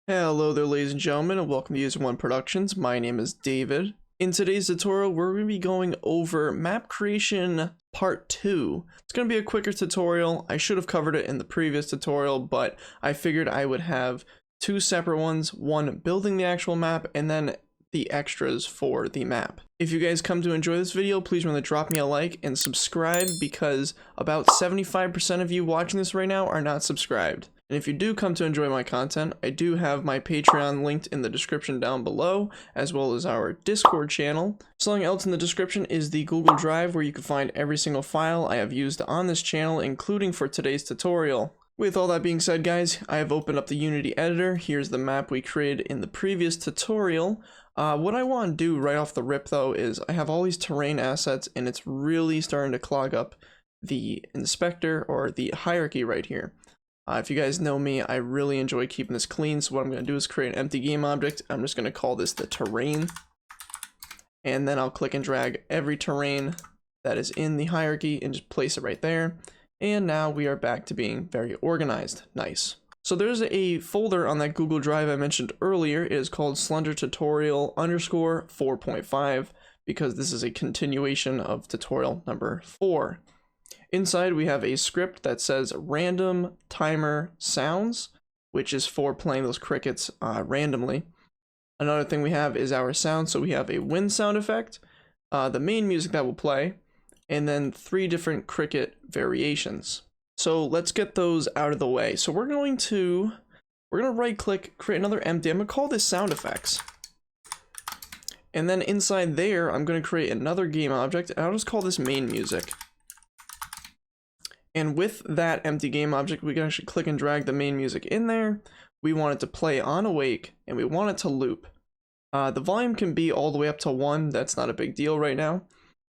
Hello there, ladies and gentlemen, and welcome to User One Productions. My name is David. In today's tutorial, we're going to be going over map creation part 2. It's going to be a quicker tutorial. I should have covered it in the previous tutorial, but I figured I would have two separate ones, one building the actual map and then the extras for the map. If you guys come to enjoy this video, please remember to drop me a like and subscribe, because about 75% of you watching this right now are not subscribed. And if you do come to enjoy my content, I do have my Patreon linked in the description down below, as well as our Discord channel. Something else in the description is the Google Drive, where you can find every single file I have used on this channel, including for today's tutorial. With all that being said, guys, I have opened up the Unity editor. Here's the map we created in the previous tutorial. What I want to do right off the rip, though, is I have all these terrain assets, and it's really starting to clog up the inspector, or the hierarchy right here. If you guys know me, I really enjoy keeping this clean, so what I'm going to do is create an empty game object. I'm just going to call this the terrain, and then I'll click and drag every terrain that is in the hierarchy and just place it right there. And now we are back to being very organized. Nice. So there's a folder on that Google Drive I mentioned earlier. It is called Slender Tutorial _ 4.5, because this is a continuation of tutorial number 4. Inside we have a script that says random timer sounds, which is for playing those crickets randomly. Another thing we have is our sound, so we have a wind sound effect, the main music that will play, and then 3 different cricket variations. So let's get those out of the way. So we're gonna right click, create another empty. I'm gonna call this sound effects. And then inside there, I'm gonna create another game object, and I'll just call this main music. And with that empty game object, we can actually click and drag the main music in there. We want it to play on awake, and we want it to loop. The volume can be all the way up to 1. That's not a big deal right now.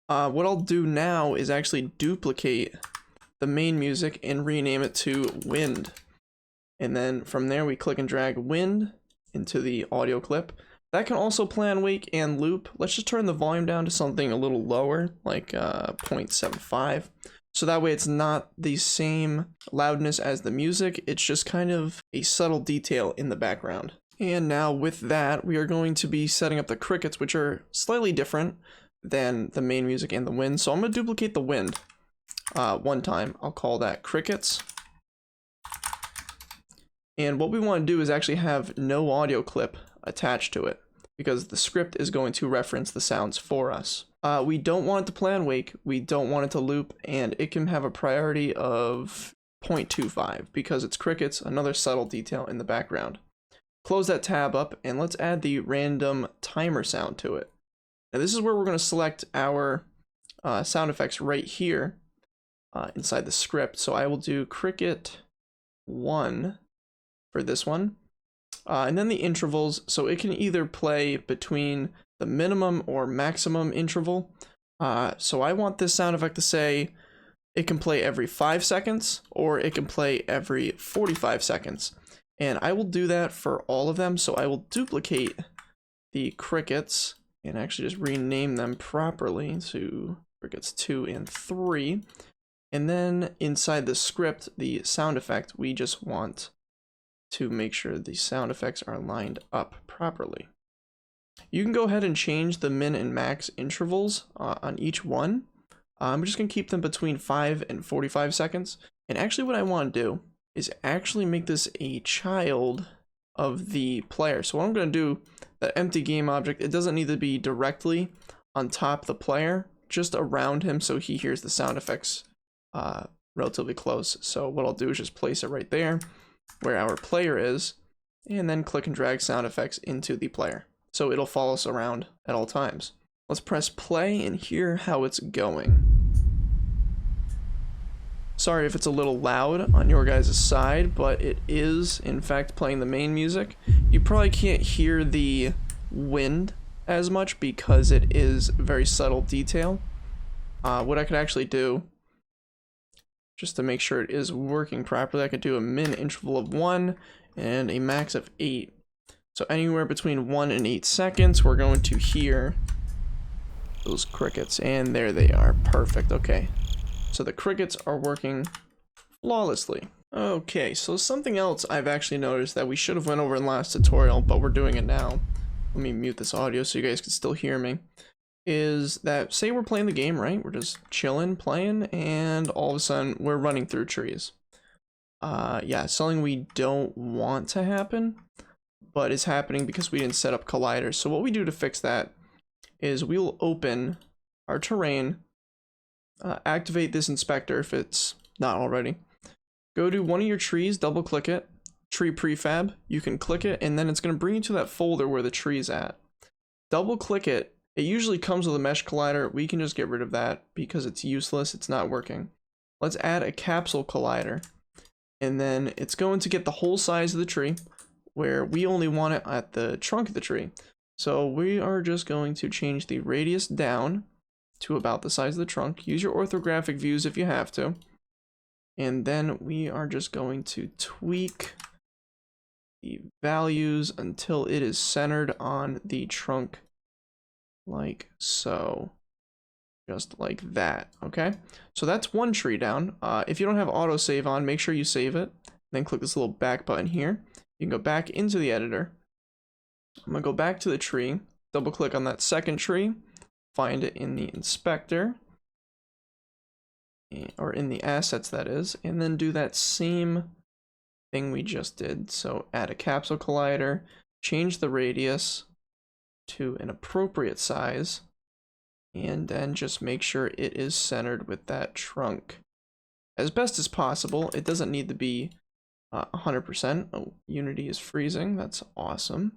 What I'll do now is actually duplicate the main music and rename it to wind. And then from there, we click and drag wind into the audio clip. That can also play on wake and loop. Let's just turn the volume down to something a little lower, like 0.75. So that way it's not the same loudness as the music, it's just kind of a subtle detail in the background. And now with that, we are going to be setting up the crickets, which are slightly different than the main music and the wind. So I'm going to duplicate the wind one time. I'll call that crickets. And what we want to do is actually have no audio clip attached to it, because the script is going to reference the sounds for us. We don't want it to play on wake, we don't want it to loop, and it can have a priority of 0.25 because it's crickets, another subtle detail in the background. Close that tab up, and let's add the random timer sound to it. Now this is where we're going to select our sound effects right here inside the script. So I will do cricket 1 for this one. And then the intervals, so it can either play between the minimum or maximum interval. So I want this sound effect to say it can play every 5 seconds, or it can play every 45 seconds. And I will do that for all of them, so I will duplicate the crickets and actually just rename them properly to crickets 2 and 3. And then inside the script, the sound effect, we just want to make sure the sound effects are lined up properly. You can go ahead and change the min and max intervals on each one. I'm just going to keep them between 5 and 45 seconds. And actually what I want to do is actually make this a child of the player. So what I'm going to do, the empty game object, it doesn't need to be directly on top of the player, just around him so he hears the sound effects relatively close. So what I'll do is just place it right there where our player is, and then click and drag sound effects into the player, so it'll follow us around at all times. Let's press play and hear how it's going. Sorry if it's a little loud on your guys' side, but it is in fact playing the main music. You probably can't hear the wind as much because it is very subtle detail. What I could actually do, just to make sure it is working properly, I could do a min interval of 1 and a max of 8. So anywhere between 1 and 8 seconds, we're going to hear those crickets. And there they are. Perfect. Okay. So the crickets are working flawlessly. Okay, so something else I've actually noticed that we should have went over in last tutorial, but we're doing it now. Let me mute this audio so you guys can still hear me. Is that, say we're playing the game, right? We're just chilling, playing, and all of a sudden we're running through trees. Yeah, something we don't want to happen, but is happening because we didn't set up colliders. So what we do to fix that is we'll open our terrain, activate this inspector if it's not already. Go to one of your trees, double click it, tree prefab, you can click it, and then it's going to bring you to that folder where the tree's at. Double click it, it usually comes with a mesh collider, we can just get rid of that because it's useless, it's not working. Let's add a capsule collider, and then it's going to get the whole size of the tree, where we only want it at the trunk of the tree. So we are just going to change the radius down to about the size of the trunk. Use your orthographic views if you have to. And then we are just going to tweak the values until it is centered on the trunk, like so. Just like that, okay? So that's one tree down. If you don't have autosave on, make sure you save it. Then click this little back button here. You can go back into the editor. I'm gonna go back to the tree, double click on that second tree, find it in the inspector, or in the assets that is, and then do that same thing we just did. So add a capsule collider, change the radius to an appropriate size, and then just make sure it is centered with that trunk as best as possible. It doesn't need to be 100%. Oh, Unity is freezing, that's awesome.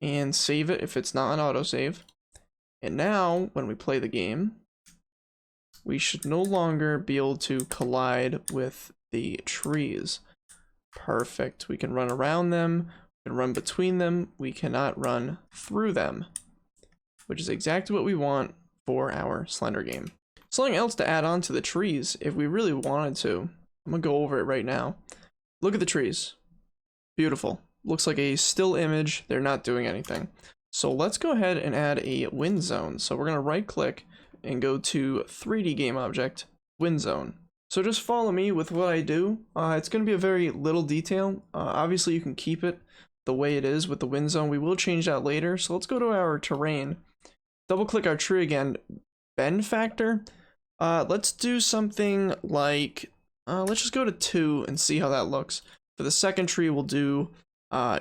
And save it if it's not on autosave. And now when we play the game, we should no longer be able to collide with the trees. Perfect. We can run around them, we can run between them, we cannot run through them, which is exactly what we want for our Slender game. Something else to add on to the trees, if we really wanted to, I'm gonna go over it right now. Look at the trees. Beautiful. Looks like a still image, they're not doing anything. So let's go ahead and add a wind zone. So we're gonna right click and go to 3D game object, wind zone. So just follow me with what I do. It's going to be a very little detail. Obviously you can keep it the way it is with the wind zone. We will change that later. So let's go to our terrain, double click our tree again, bend factor. Let's do something like, let's just go to 2 and see how that looks. For the second tree we'll do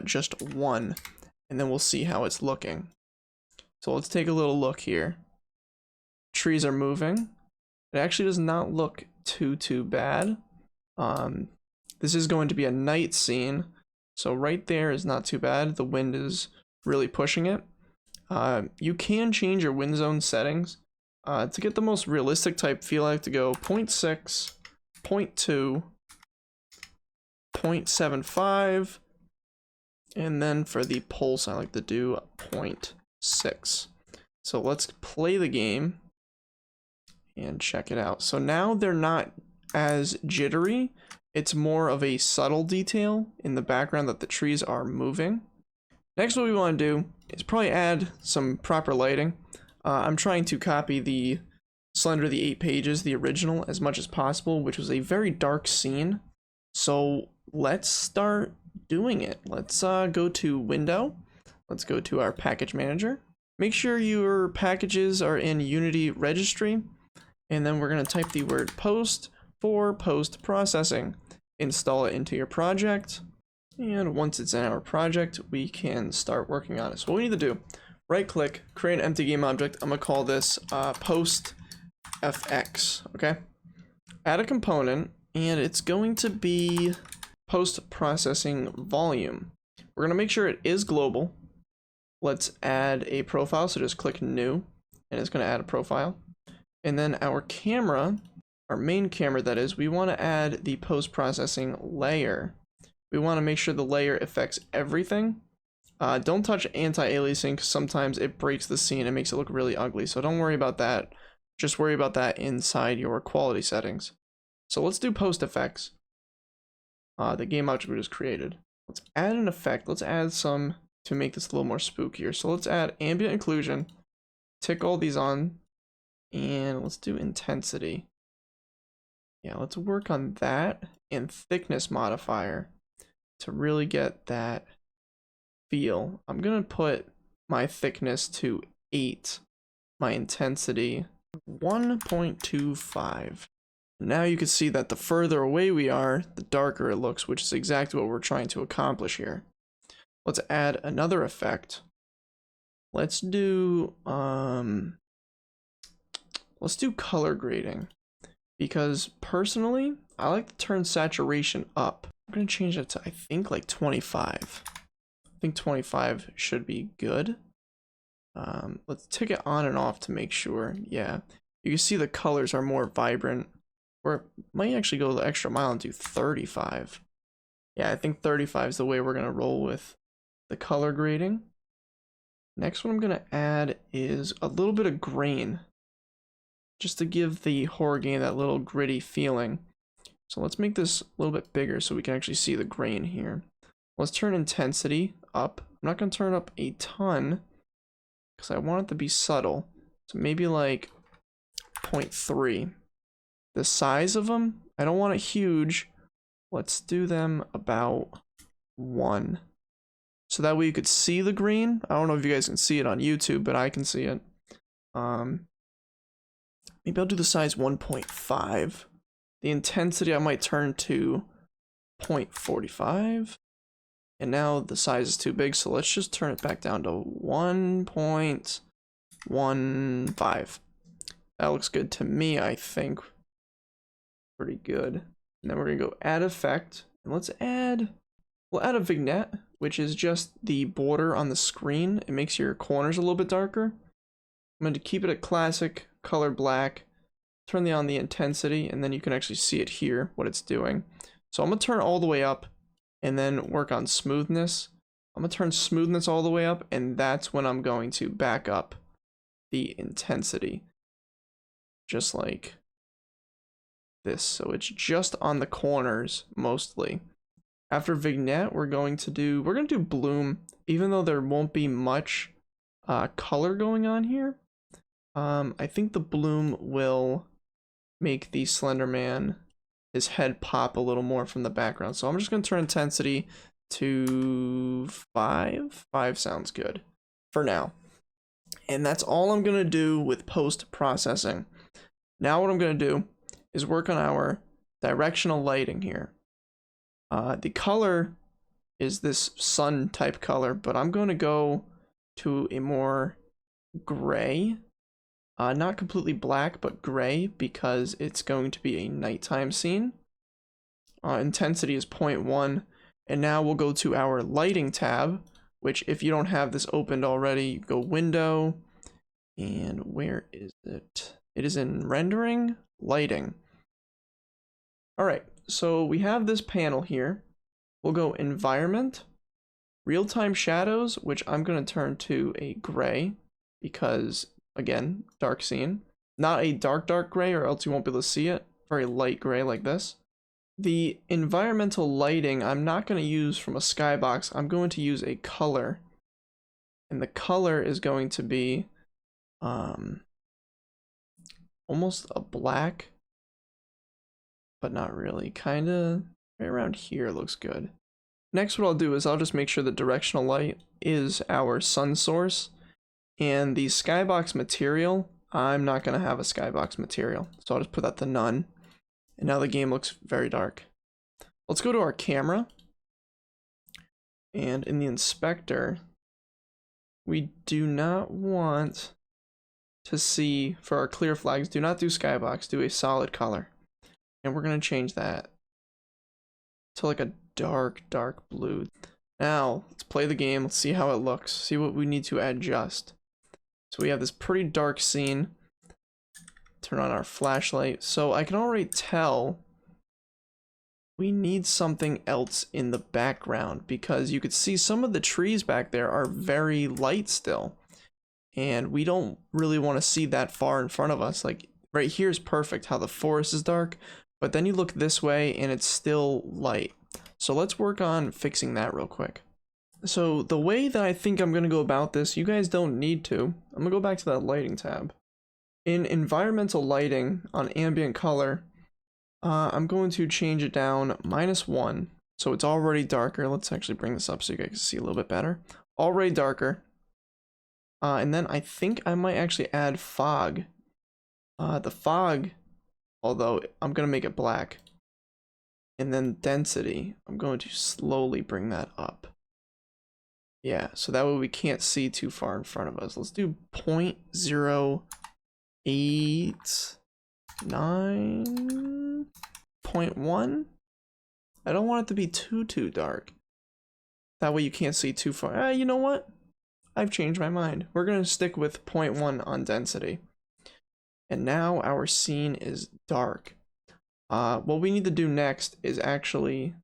just 1, and then we'll see how it's looking. So let's take a little look here. Trees are moving. It actually does not look too bad. This is going to be a night scene, so right there is not too bad. The wind is really pushing it. You can change your wind zone settings. To get the most realistic type feel, I have to go 0.6, 0.2, 0.75, and then for the pulse I like to do 0.6. So let's play the game and check it out. So now they're not as jittery. It's more of a subtle detail in the background that the trees are moving. Next, what we want to do is probably add some proper lighting. I'm trying to copy the Slender the 8 Pages, the original, as much as possible, which was a very dark scene. So let's start doing it. Let's go to Window. Let's go to our package manager. Make sure your packages are in Unity registry. And then we're going to type the word post for post processing. Install it into your project. And once it's in our project, we can start working on it. So what we need to do, right click, create an empty game object. I'm going to call this post fx, okay? Add a component, and it's going to be post processing volume. We're going to make sure it is global. Let's add a profile, so just click new, and it's going to add a profile. And then our camera, our main camera that is, we want to add the post-processing layer. We want to make sure the layer affects everything. Don't touch anti-aliasing because sometimes it breaks the scene and makes it look really ugly. So don't worry about that. Just worry about that inside your quality settings. So let's do post effects. The game object we just created. Let's add an effect. Let's add some to make this a little more spookier. So let's add ambient occlusion. Tick all these on. And let's do intensity. Yeah, let's work on that. and thickness modifier to really get that feel. I'm gonna put my thickness to 8, my intensity 1.25. Now you can see that the further away we are, the darker it looks, which is exactly what we're trying to accomplish here. Let's add another effect. Let's do color grading, because personally I like to turn saturation up. I'm gonna change it to, I think, like 25. I think 25 should be good. Let's take it on and off to make sure. Yeah, you can see the colors are more vibrant. Or might actually go the extra mile and do 35. Yeah, I think 35 is the way we're gonna roll with the color grading. Next one I'm gonna add is a little bit of grain, just to give the horror game that little gritty feeling. So let's make this a little bit bigger so we can actually see the grain here. Let's turn intensity up. I'm not gonna turn it up a ton because I want it to be subtle. So maybe like 0.3. The size of them, I don't want it huge. Let's do them about 1. So that way you could see the green. I don't know if you guys can see it on YouTube, but I can see it. Maybe I'll do the size 1.5. The intensity I might turn to 0.45. And now the size is too big, so let's just turn it back down to 1.15. That looks good to me, I think. Pretty good. And then we're gonna go add effect, and we'll add a vignette, which is just the border on the screen. It makes your corners a little bit darker. I'm going to keep it at classic color black, turn on the intensity, and then you can actually see it here, what it's doing. So I'm gonna turn it all the way up and then work on smoothness. I'm gonna turn smoothness all the way up, and that's when I'm going to back up the intensity, just like this. So it's just on the corners mostly. After vignette, we're gonna do bloom, even though there won't be much color going on here. I think the bloom will make the Slenderman, his head pop a little more from the background. So I'm just gonna turn intensity to 5. 5 sounds good for now. And that's all I'm gonna do with post-processing. Now what I'm gonna do is work on our directional lighting here. The color is this sun type color, but I'm going to go to a more gray, not completely black, but gray, because it's going to be a nighttime scene. Intensity is 0.1, and now we'll go to our lighting tab, which if you don't have this opened already, you go window, and where is it? It is in rendering, lighting. All right. So we have this panel here. We'll go environment, real-time shadows, which I'm going to turn to a gray because, again, dark scene. Not a dark gray, or else you won't be able to see it. Very light gray like this. The environmental lighting I'm not going to use from a skybox. I'm going to use a color. And the color is going to be almost a black, but not really. Kind of right around here looks good. Next, what I'll do is I'll just make sure the directional light is our sun source, and the skybox material, I'm not going to have a skybox material, so I'll just put that to none. And now the game looks very dark. Let's go to our camera, and in the inspector, we do not want to see, for our clear flags, do not do skybox, do a solid color. And we're going to change that to like a dark blue. Now, let's play the game. Let's see how it looks. See what we need to adjust. So we have this pretty dark scene. Turn on our flashlight. So I can already tell we need something else in the background, because you could see some of the trees back there are very light still. And we don't really want to see that far in front of us. Like right here is perfect how the forest is dark. But then you look this way and it's still light. So let's work on fixing that real quick. So the way that I think I'm going to go about this, you guys don't need to. I'm going to go back to that lighting tab. In environmental lighting on ambient color, I'm going to change it down -1. So it's already darker. Let's actually bring this up so you guys can see a little bit better. Already darker. And then I think I might actually add fog. The fog, although I'm going to make it black. And then density, I'm going to slowly bring that up. Yeah, so that way we can't see too far in front of us. Let's do 0.089.1. I don't want it to be too dark. That way you can't see too far. You know what? I've changed my mind. We're going to stick with 0.1 on density. And now our scene is dark. What we need to do next is actually,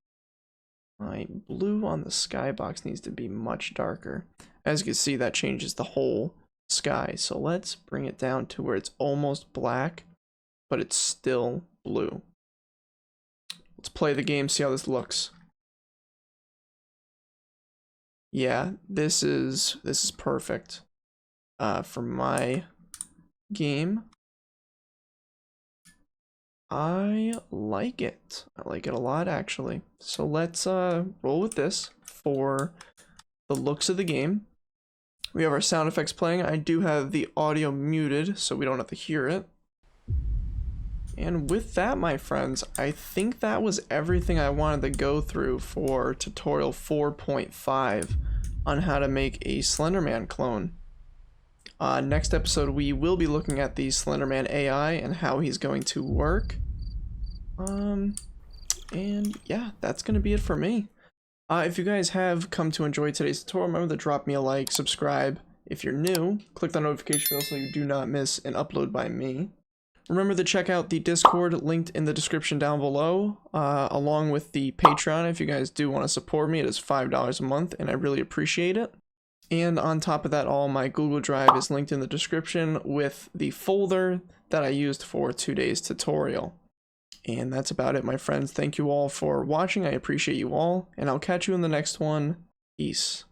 my blue on the skybox needs to be much darker. As you can see, that changes the whole sky. So let's bring it down to where it's almost black, but it's still blue. Let's play the game, see how this looks. Yeah, this is perfect for my game. I like it. I like it a lot, actually. So let's roll with this for the looks of the game. We have our sound effects playing. I do have the audio muted, so we don't have to hear it. And with that, my friends, I think that was everything I wanted to go through for tutorial 4.5 on how to make a Slenderman clone. Next episode, we will be looking at the Slenderman AI and how he's going to work. And yeah, that's going to be it for me. If you guys have come to enjoy today's tutorial, remember to drop me a like, subscribe. If you're new, click the notification bell so you do not miss an upload by me. Remember to check out the Discord linked in the description down below, along with the Patreon if you guys do want to support me. It is $5 a month, and I really appreciate it. And on top of that, all my Google Drive is linked in the description with the folder that I used for today's tutorial. And that's about it, my friends. Thank you all for watching. I appreciate you all, and I'll catch you in the next one. Peace.